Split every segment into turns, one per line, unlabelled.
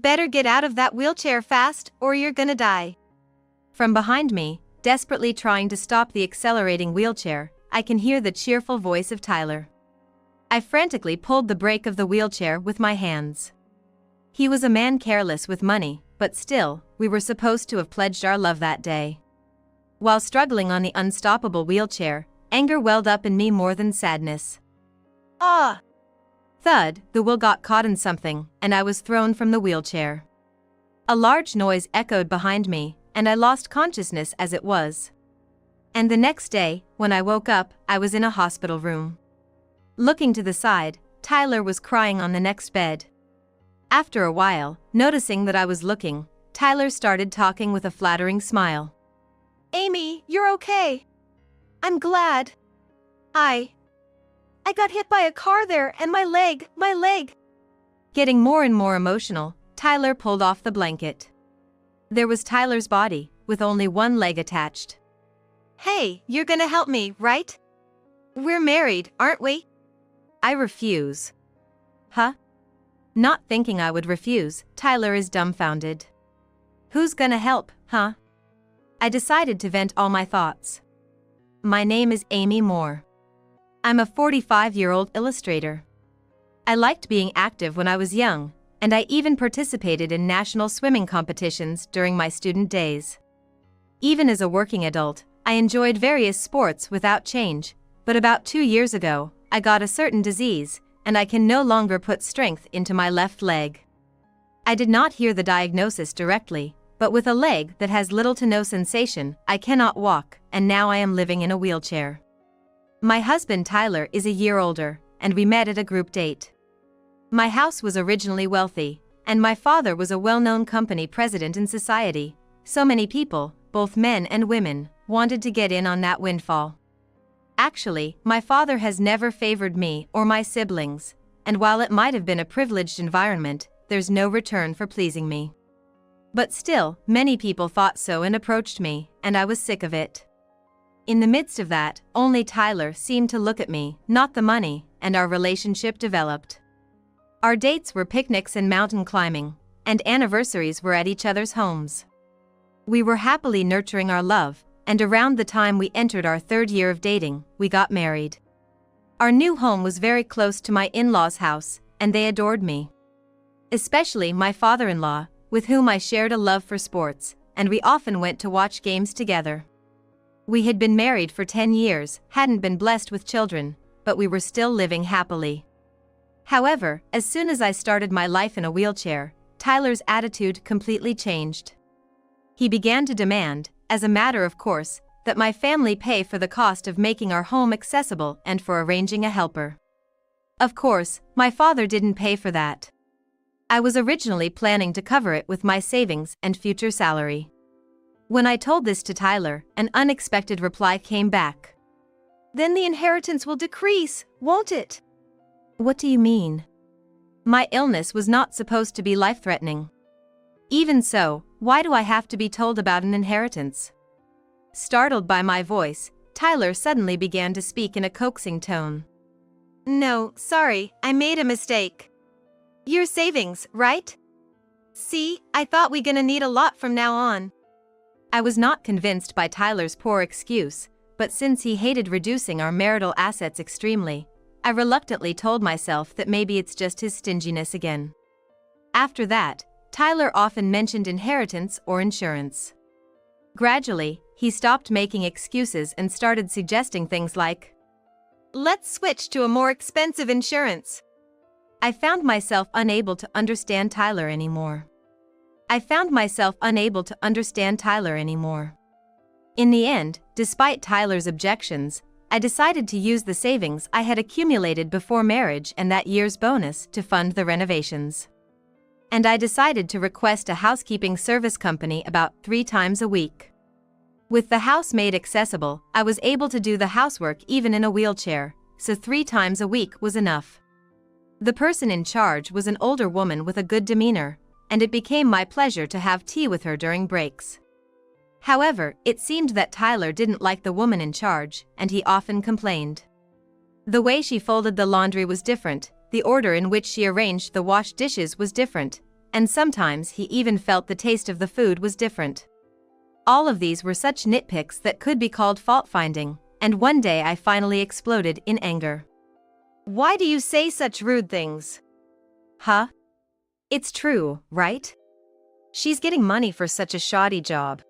better get out of that wheelchair fast or you're gonna die. From behind me, desperately trying to stop the accelerating wheelchair, I can hear the cheerful voice of Tyler. I frantically pulled the brake of the wheelchair with my hands. He was a man careless with money, but still, we were supposed to have pledged our love that day. While struggling on the unstoppable wheelchair, anger welled up in me more than sadness. Ah! Thud, the wheel got caught in something, and I was thrown from the wheelchair. A large noise echoed behind me, and I lost consciousness as it was. And the next day, when I woke up, I was in a hospital room. Looking to the side, Tyler was crying on the next bed. After a while, noticing that I was looking, Tyler started talking with a flattering smile. Amy, you're okay. I'm glad. I got hit by a car there and my leg. Getting more and more emotional, Tyler pulled off the blanket. There was Tyler's body, with only one leg attached. Hey, you're gonna help me, right? We're married, aren't we? I refuse. Huh? Not thinking I would refuse, Tyler is dumbfounded. Who's gonna help, huh? I decided to vent all my thoughts. My name is Amy Moore. I'm a 45-year-old illustrator. I liked being active when I was young, and I even participated in national swimming competitions during my student days. Even as a working adult, I enjoyed various sports without change, but about 2 years ago, I got a certain disease, and I can no longer put strength into my left leg. I did not hear the diagnosis directly, but with a leg that has little to no sensation, I cannot walk, and now I am living in a wheelchair. My husband Tyler is a year older, and we met at a group date. My house was originally wealthy, and my father was a well-known company president in society, so many people, both men and women, wanted to get in on that windfall. Actually, my father has never favored me or my siblings, and while it might have been a privileged environment, there's no return for pleasing me. But still, many people thought so and approached me, and I was sick of it. In the midst of that, only Tyler seemed to look at me, not the money, and our relationship developed. Our dates were picnics and mountain climbing, and anniversaries were at each other's homes. We were happily nurturing our love, and around the time we entered our 3rd year of dating, we got married. Our new home was very close to my in-laws' house, and they adored me. Especially my father-in-law, with whom I shared a love for sports, and we often went to watch games together. We had been married for 10 years, hadn't been blessed with children, but we were still living happily. However, as soon as I started my life in a wheelchair, Tyler's attitude completely changed. He began to demand, as a matter of course, that my family pay for the cost of making our home accessible and for arranging a helper. Of course, my father didn't pay for that. I was originally planning to cover it with my savings and future salary. When I told this to Tyler, an unexpected reply came back. Then the inheritance will decrease, won't it? What do you mean? My illness was not supposed to be life-threatening. Even so, why do I have to be told about an inheritance? Startled by my voice, Tyler suddenly began to speak in a coaxing tone. No, sorry, I made a mistake. Your savings, right? See, I thought we gonna need a lot from now on. I was not convinced by Tyler's poor excuse, but since he hated reducing our marital assets extremely, I reluctantly told myself that maybe it's just his stinginess again. After that, Tyler often mentioned inheritance or insurance. Gradually, he stopped making excuses and started suggesting things like, let's switch to a more expensive insurance. I found myself unable to understand Tyler anymore. In the end, despite Tyler's objections, I decided to use the savings I had accumulated before marriage and that year's bonus to fund the renovations. And I decided to request a housekeeping service company about 3 times a week. With the house made accessible, I was able to do the housework even in a wheelchair, so 3 times a week was enough. The person in charge was an older woman with a good demeanor, and it became my pleasure to have tea with her during breaks. However, it seemed that Tyler didn't like the woman in charge, and he often complained. The way she folded the laundry was different, the order in which she arranged the washed dishes was different, and sometimes he even felt the taste of the food was different. All of these were such nitpicks that could be called fault-finding, and one day I finally exploded in anger. "Why do you say such rude things?" "Huh? It's true, right? She's getting money for such a shoddy job.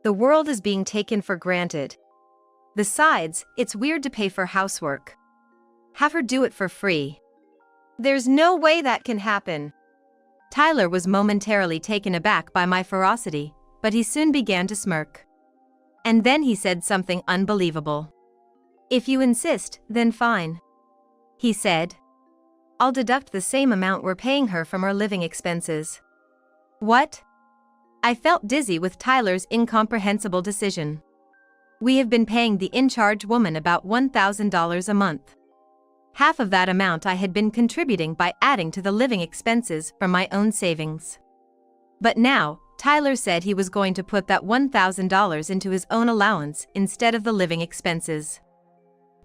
The world is being taken for granted. Besides, it's weird to pay for housework. Have her do it for free. There's no way that can happen." Tyler was momentarily taken aback by my ferocity, but he soon began to smirk. And then he said something unbelievable. "If you insist, then fine," he said. "I'll deduct the same amount we're paying her from our living expenses." What? I felt dizzy with Tyler's incomprehensible decision. We have been paying the in-charge woman about $1,000 a month. Half of that amount I had been contributing by adding to the living expenses from my own savings. But now, Tyler said he was going to put that $1,000 into his own allowance instead of the living expenses.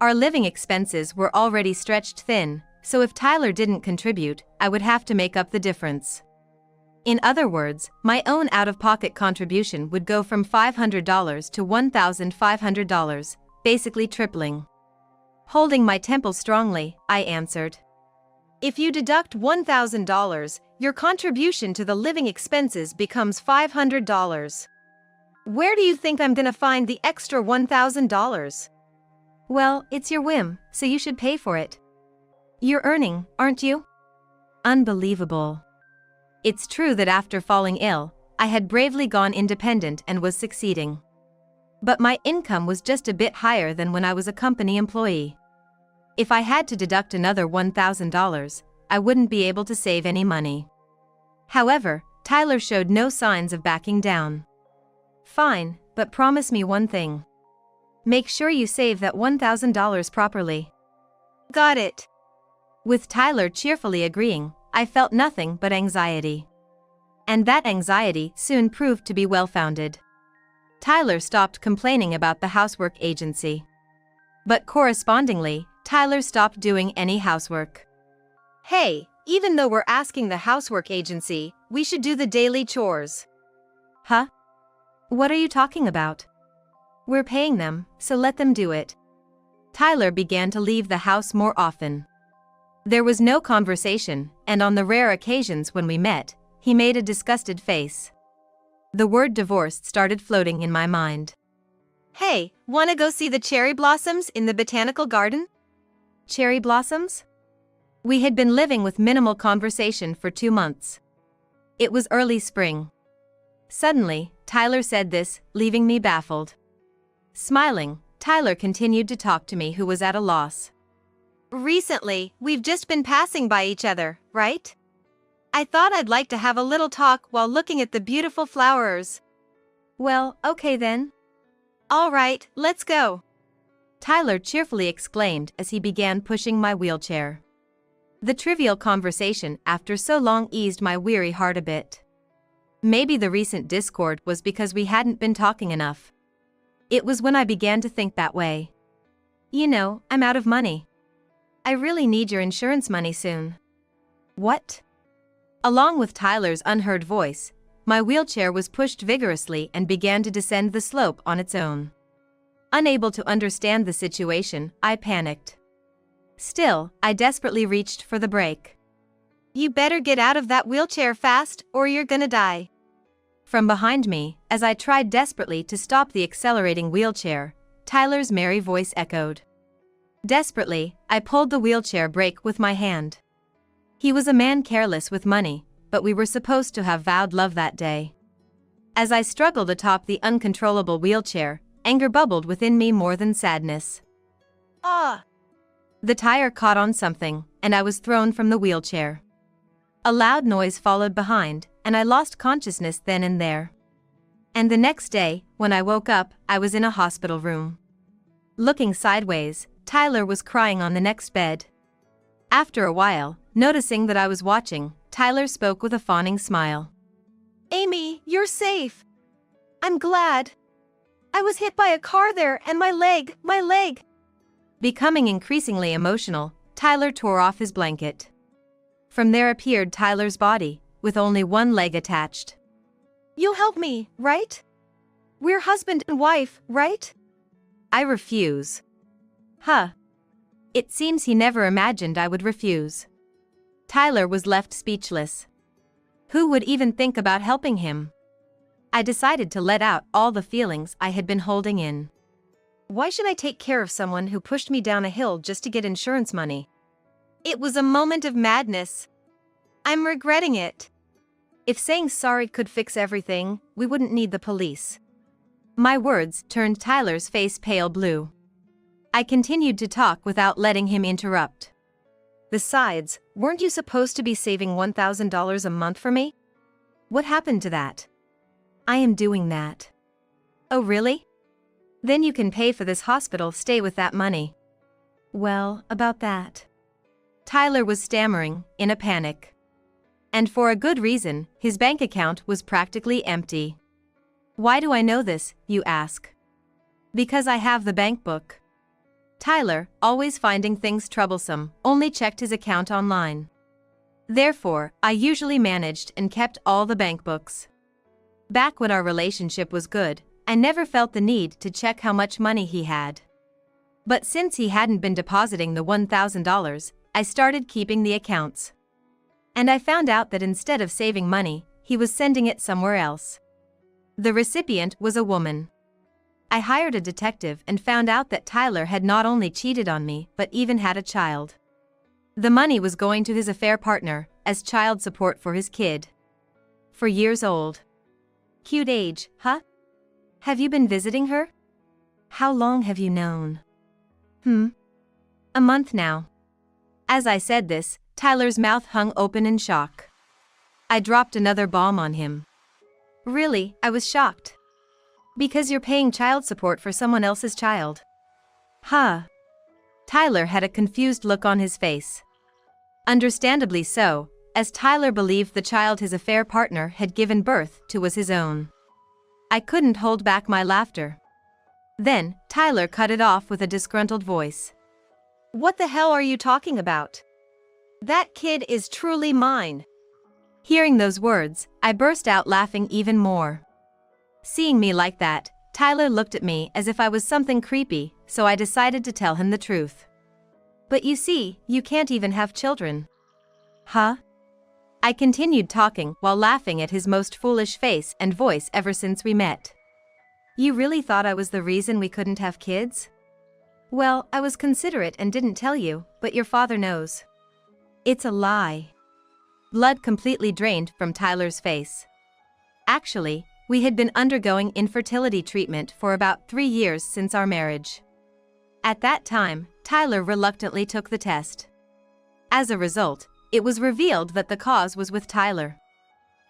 Our living expenses were already stretched thin, so if Tyler didn't contribute, I would have to make up the difference. In other words, my own out-of-pocket contribution would go from $500 to $1,500, basically tripling. Holding my temple strongly, I answered. "If you deduct $1,000, your contribution to the living expenses becomes $500. Where do you think I'm gonna find the extra $1,000? "Well, it's your whim, so you should pay for it. You're earning, aren't you?" Unbelievable. It's true that after falling ill, I had bravely gone independent and was succeeding. But my income was just a bit higher than when I was a company employee. If I had to deduct another $1,000, I wouldn't be able to save any money. However, Tyler showed no signs of backing down. "Fine, but promise me one thing. Make sure you save that $1,000 properly." "Got it." With Tyler cheerfully agreeing, I felt nothing but anxiety. And that anxiety soon proved to be well-founded. Tyler stopped complaining about the housework agency. But correspondingly, Tyler stopped doing any housework. "Hey, even though we're asking the housework agency, we should do the daily chores." "Huh? What are you talking about?" "We're paying them, so let them do it." Tyler began to leave the house more often. There was no conversation, and on the rare occasions when we met, he made a disgusted face. The word divorced started floating in my mind. "Hey, wanna go see the cherry blossoms in the botanical garden?" Cherry blossoms? We had been living with minimal conversation for 2 months. It was early spring. Suddenly, Tyler said this, leaving me baffled. Smiling, Tyler continued to talk to me, who was at a loss. "Recently, we've just been passing by each other, right? I thought I'd like to have a little talk while looking at the beautiful flowers." "Well, okay then." "All right, let's go," Tyler cheerfully exclaimed as he began pushing my wheelchair. The trivial conversation after so long eased my weary heart a bit. Maybe the recent discord was because we hadn't been talking enough. It was when I began to think that way. "You know, I'm out of money. I really need your insurance money soon." "What?" Along with Tyler's unheard voice, my wheelchair was pushed vigorously and began to descend the slope on its own. Unable to understand the situation, I panicked. Still, I desperately reached for the brake. "You better get out of that wheelchair fast, or you're gonna die." From behind me, as I tried desperately to stop the accelerating wheelchair, Tyler's merry voice echoed. Desperately, I pulled the wheelchair brake with my hand. He was a man careless with money, but we were supposed to have vowed love that day. As I struggled atop the uncontrollable wheelchair, anger bubbled within me more than sadness. "Ah!" The tire caught on something, and I was thrown from the wheelchair. A loud noise followed behind, and I lost consciousness then and there. And the next day, when I woke up, I was in a hospital room. Looking sideways, Tyler was crying on the next bed. After a while, noticing that I was watching, Tyler spoke with a fawning smile. "Amy, you're safe. I'm glad. I was hit by a car there and my leg. Becoming increasingly emotional, Tyler tore off his blanket. From there appeared Tyler's body, with only one leg attached.
You'll help me, right? We're husband and wife, right?
I refuse. Huh. It seems he never imagined I would refuse. Tyler was left speechless. Who would even think about helping him? I decided to let out all the feelings I had been holding in.
Why should I take care of someone who pushed me down a hill just to get insurance money? It was a moment of madness. I'm regretting it. If saying sorry could fix everything, we wouldn't need the police.
My words turned Tyler's face pale blue. I continued to talk without letting him interrupt.
Besides, weren't you supposed to be saving $1,000 a month for me?
What happened to that?
I am doing that.
Oh really? Then you can pay for this hospital stay with that money.
Well, about that.
Tyler was stammering, in a panic. And for a good reason, his bank account was practically empty. Why do I know this, you ask? Because I have the bank book. Tyler, always finding things troublesome, only checked his account online. Therefore, I usually managed and kept all the bank books. Back when our relationship was good, I never felt the need to check how much money he had. But since he hadn't been depositing the $1,000, I started keeping the accounts. And I found out that instead of saving money, he was sending it somewhere else. The recipient was a woman. I hired a detective and found out that Tyler had not only cheated on me but even had a child. The money was going to his affair partner as child support for his kid. 4 years old. Cute age, huh? Have you been visiting her? How long have you known? A month now. As I said this, Tyler's mouth hung open in shock. I dropped another bomb on him. Really, I was shocked. Because you're paying child support for someone else's child. Huh. Tyler had a confused look on his face. Understandably so, as Tyler believed the child his affair partner had given birth to was his own. I couldn't hold back my laughter. Then, Tyler cut it off with a disgruntled voice.
What the hell are you talking about? That kid is truly mine.
Hearing those words, I burst out laughing even more. Seeing me like that, Tyler looked at me as if I was something creepy, so I decided to tell him the truth. But you see, you can't even have children. Huh? I continued talking while laughing at his most foolish face and voice ever since we met. You really thought I was the reason we couldn't have kids? Well, I was considerate and didn't tell you, but your father knows. It's a lie. Blood completely drained from Tyler's face. Actually, we had been undergoing infertility treatment for about 3 years since our marriage. At that time, Tyler reluctantly took the test. As a result, it was revealed that the cause was with Tyler.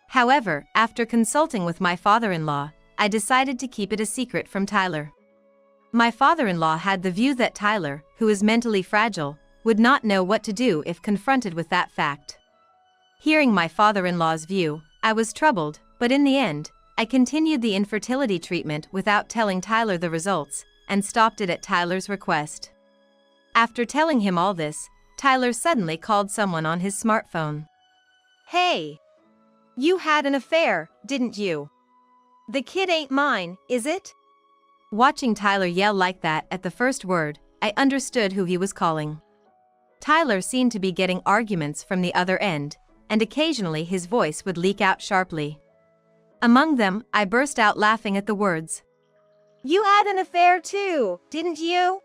However, after consulting with my father-in-law, I decided to keep it a secret from Tyler. My father-in-law had the view that Tyler, who is mentally fragile, would not know what to do if confronted with that fact. Hearing my father-in-law's view, I was troubled, but in the end, I continued the infertility treatment without telling Tyler the results, and stopped it at Tyler's request. After telling him all this, Tyler suddenly called someone on his smartphone.
Hey! You had an affair, didn't you? The kid ain't mine, is it?
Watching Tyler yell like that at the first word, I understood who he was calling. Tyler seemed to be getting arguments from the other end, and occasionally his voice would leak out sharply. Among them, I burst out laughing at the words.
You had an affair too, didn't you?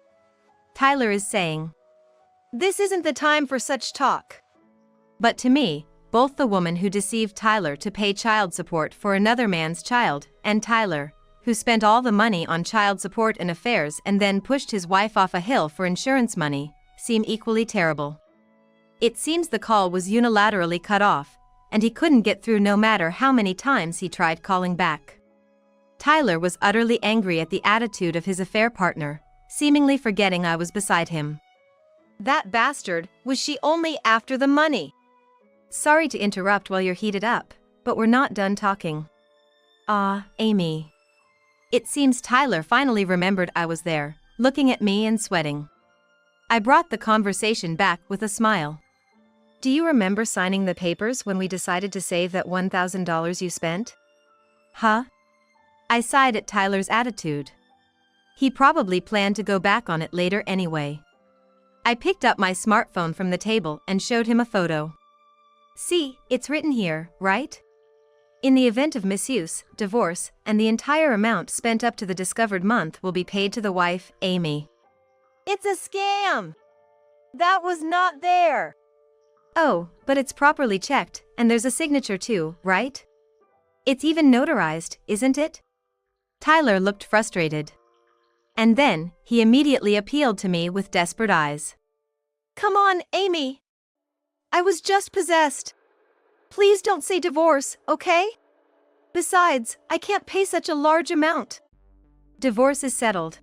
Tyler is saying.
This isn't the time for such talk.
But to me, both the woman who deceived Tyler to pay child support for another man's child, and Tyler, who spent all the money on child support and affairs and then pushed his wife off a hill for insurance money, seem equally terrible. It seems the call was unilaterally cut off, and he couldn't get through no matter how many times he tried calling back. Tyler was utterly angry at the attitude of his affair partner, seemingly forgetting I was beside him.
That bastard, was she only after the money?
Sorry to interrupt while you're heated up, but we're not done talking. Amy. It seems Tyler finally remembered I was there, looking at me and sweating. I brought the conversation back with a smile.
Do you remember signing the papers when we decided to save that $1,000 you spent?
Huh? I sighed at Tyler's attitude. He probably planned to go back on it later anyway. I picked up my smartphone from the table and showed him a photo. See, it's written here, right? In the event of misuse, divorce, and the entire amount spent up to the discovered month will be paid to the wife, Amy.
It's a scam! That was not there!
Oh, but it's properly checked, and there's a signature too, right? It's even notarized, isn't it? Tyler looked frustrated. And then, he immediately appealed to me with desperate eyes.
Come on, Amy! I was just possessed. Please don't say divorce, okay? Besides, I can't pay such a large amount.
Divorce is settled.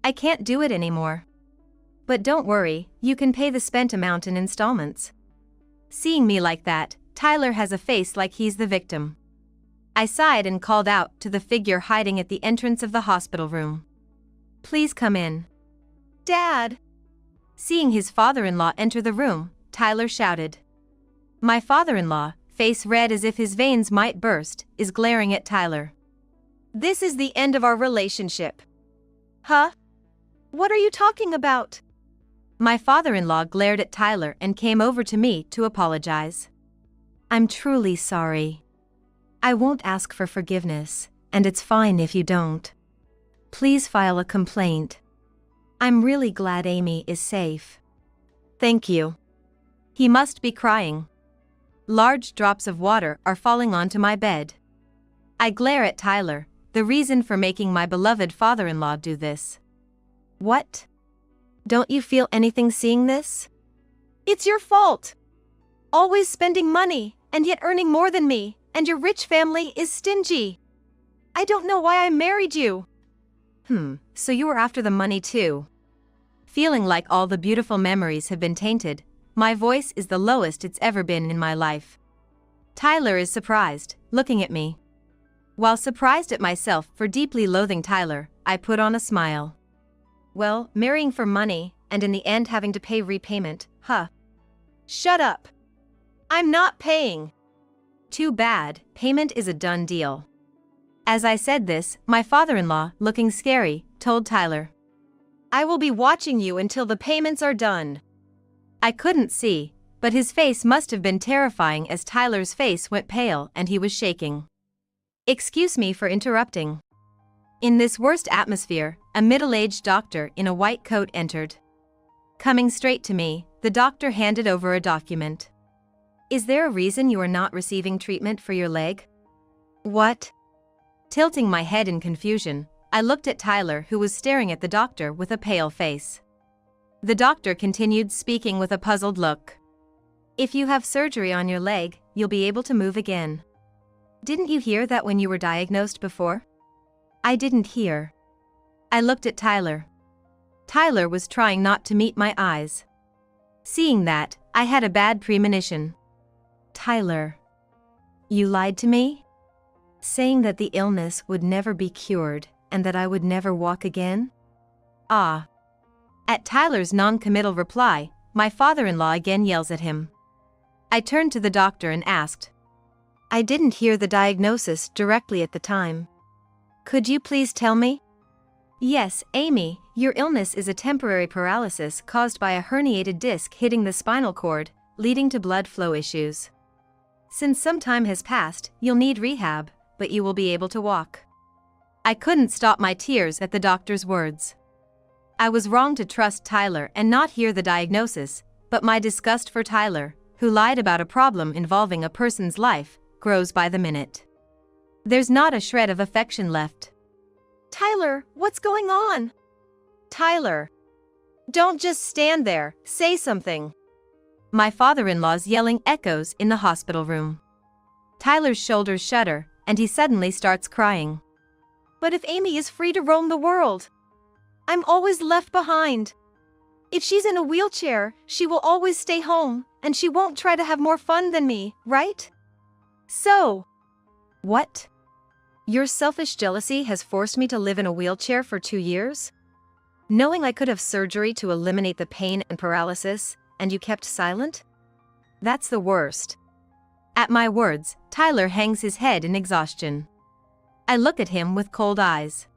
I can't do it anymore. But don't worry, you can pay the spent amount in installments. Seeing me like that, Tyler has a face like he's the victim. I sighed and called out to the figure hiding at the entrance of the hospital room. Please come in.
Dad!
Seeing his father-in-law enter the room, Tyler shouted. My father-in-law, face red as if his veins might burst, is glaring at Tyler.
This is the end of our relationship. Huh? What are you talking about?
My father-in-law glared at Tyler and came over to me to apologize. I'm truly sorry. I won't ask for forgiveness, and it's fine if you don't. Please file a complaint. I'm really glad Amy is safe. Thank you. He must be crying. Large drops of water are falling onto my bed. I glare at Tyler, the reason for making my beloved father-in-law do this. What? Don't you feel anything seeing this?
It's your fault. Always spending money, and yet earning more than me, and your rich family is stingy. I don't know why I married you.
So you were after the money too. Feeling like all the beautiful memories have been tainted, my voice is the lowest it's ever been in my life. Tyler is surprised, looking at me. While surprised at myself for deeply loathing Tyler, I put on a smile. Well, marrying for money, and in the end having to pay repayment, huh?
Shut up. I'm not paying.
Too bad, payment is a done deal. As I said this, my father-in-law, looking scary, told Tyler.
I will be watching you until the payments are done.
I couldn't see, but his face must have been terrifying as Tyler's face went pale and he was shaking. Excuse me for interrupting. In this worst atmosphere, a middle-aged doctor in a white coat entered. Coming straight to me, the doctor handed over a document. Is there a reason you are not receiving treatment for your leg? What? Tilting my head in confusion, I looked at Tyler, who was staring at the doctor with a pale face. The doctor continued speaking with a puzzled look. If you have surgery on your leg, you'll be able to move again. Didn't you hear that when you were diagnosed before? I didn't hear. I looked at Tyler. Tyler was trying not to meet my eyes. Seeing that, I had a bad premonition. Tyler. You lied to me? Saying that the illness would never be cured, and that I would never walk again? Ah. At Tyler's non-committal reply, my father-in-law again yells at him. I turned to the doctor and asked. I didn't hear the diagnosis directly at the time. Could you please tell me? Yes, Amy, your illness is a temporary paralysis caused by a herniated disc hitting the spinal cord, leading to blood flow issues. Since some time has passed, you'll need rehab, but you will be able to walk. I couldn't stop my tears at the doctor's words. I was wrong to trust Tyler and not hear the diagnosis, but my disgust for Tyler, who lied about a problem involving a person's life, grows by the minute. There's not a shred of affection left.
Tyler, what's going on? Tyler. Don't just stand there, say something.
My father-in-law's yelling echoes in the hospital room. Tyler's shoulders shudder, and he suddenly starts crying.
But if Amy is free to roam the world? I'm always left behind. If she's in a wheelchair, she will always stay home, and she won't try to have more fun than me, right? So.
What? Your selfish jealousy has forced me to live in a wheelchair for 2 years? Knowing I could have surgery to eliminate the pain and paralysis, and you kept silent? That's the worst. At my words, Tyler hangs his head in exhaustion. I look at him with cold eyes.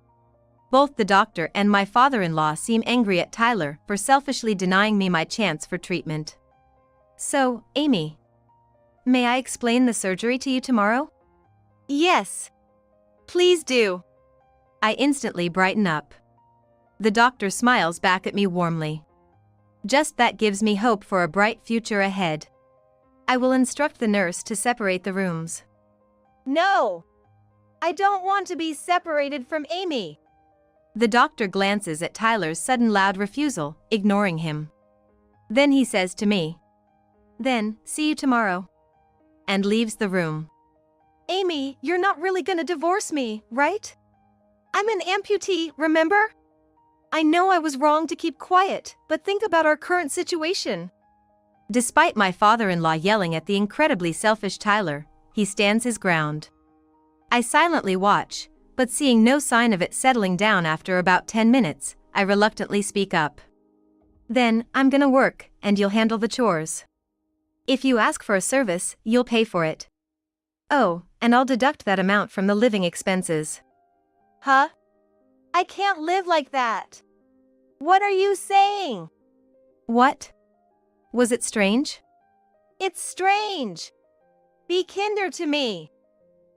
Both the doctor and my father-in-law seem angry at Tyler for selfishly denying me my chance for treatment. So, Amy, may I explain the surgery to you tomorrow?
Yes. Please do.
I instantly brighten up. The doctor smiles back at me warmly. Just that gives me hope for a bright future ahead. I will instruct the nurse to separate the rooms.
No! I don't want to be separated from Amy.
The doctor glances at Tyler's sudden loud refusal, ignoring him. Then he says to me, "Then, see you tomorrow," and leaves the room.
Amy, you're not really gonna divorce me, right? I'm an amputee, remember? I know I was wrong to keep quiet, but think about our current situation.
Despite my father-in-law yelling at the incredibly selfish Tyler, he stands his ground. I silently watch, but seeing no sign of it settling down after about 10 minutes, I reluctantly speak up. "Then, I'm gonna work, and you'll handle the chores. If you ask for a service, you'll pay for it. Oh, and I'll deduct that amount from the living expenses."
Huh? I can't live like that. What are you saying?
What? Was it strange?
It's strange. Be kinder to me.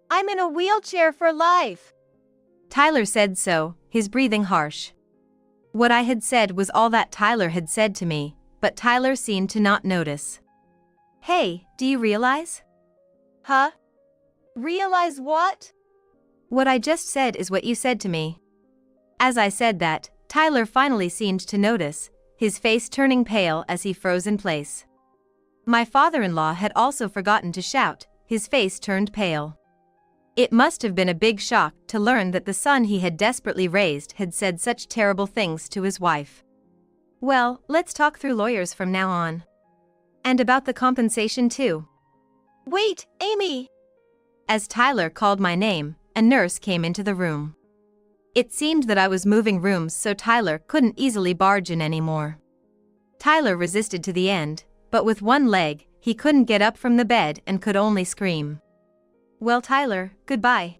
I'm in a wheelchair for life.
Tyler said so, his breathing harsh. What I had said was all that Tyler had said to me, but Tyler seemed to not notice. "Hey, do you realize?"
Huh? Realize what?
"What I just said is what you said to me." As I said that, Tyler finally seemed to notice, his face turning pale as he froze in place. My father-in-law had also forgotten to shout, his face turned pale. It must have been a big shock to learn that the son he had desperately raised had said such terrible things to his wife. "Well, let's talk through lawyers from now on. And about the compensation too."
Wait, Amy!
As Tyler called my name, a nurse came into the room. It seemed that I was moving rooms so Tyler couldn't easily barge in anymore. Tyler resisted to the end, but with one leg, he couldn't get up from the bed and could only scream. "Well, Tyler, goodbye."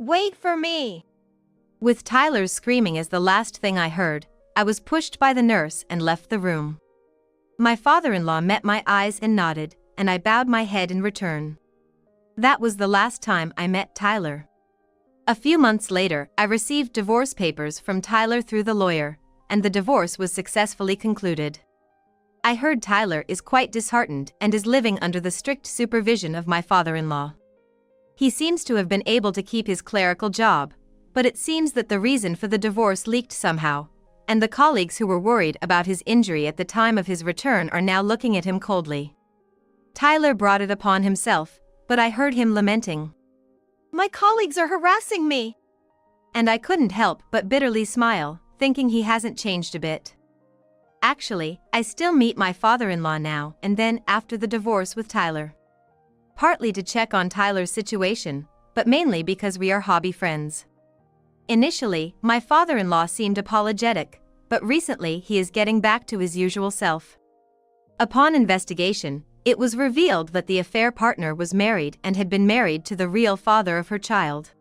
Wait for me!
With Tyler's screaming as the last thing I heard, I was pushed by the nurse and left the room. My father-in-law met my eyes and nodded, and I bowed my head in return. That was the last time I met Tyler. A few months later, I received divorce papers from Tyler through the lawyer, and the divorce was successfully concluded. I heard Tyler is quite disheartened and is living under the strict supervision of my father-in-law. He seems to have been able to keep his clerical job, but it seems that the reason for the divorce leaked somehow, and the colleagues who were worried about his injury at the time of his return are now looking at him coldly. Tyler brought it upon himself, but I heard him lamenting.
My colleagues are harassing me.
And I couldn't help but bitterly smile, thinking he hasn't changed a bit. Actually, I still meet my father-in-law now and then after the divorce with Tyler. Partly to check on Tyler's situation, but mainly because we are hobby friends. Initially, my father-in-law seemed apologetic, but recently he is getting back to his usual self. Upon investigation, it was revealed that the affair partner was married and had been married to the real father of her child.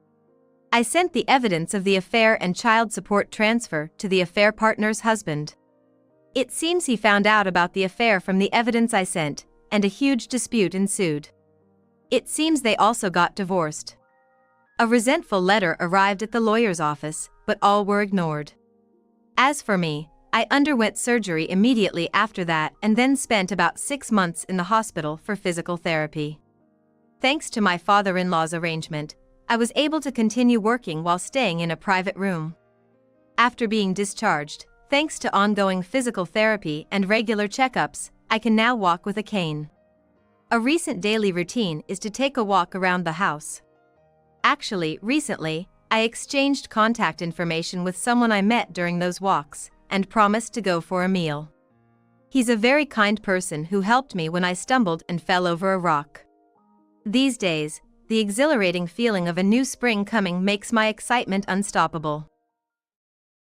I sent the evidence of the affair and child support transfer to the affair partner's husband. It seems he found out about the affair from the evidence I sent, and a huge dispute ensued. It seems they also got divorced. A resentful letter arrived at the lawyer's office, but all were ignored. As for me, I underwent surgery immediately after that and then spent about 6 months in the hospital for physical therapy. Thanks to my father-in-law's arrangement, I was able to continue working while staying in a private room. After being discharged, thanks to ongoing physical therapy and regular checkups, I can now walk with a cane. A recent daily routine is to take a walk around the house. Actually, recently, I exchanged contact information with someone I met during those walks, and promised to go for a meal. He's a very kind person who helped me when I stumbled and fell over a rock. These days, the exhilarating feeling of a new spring coming makes my excitement unstoppable.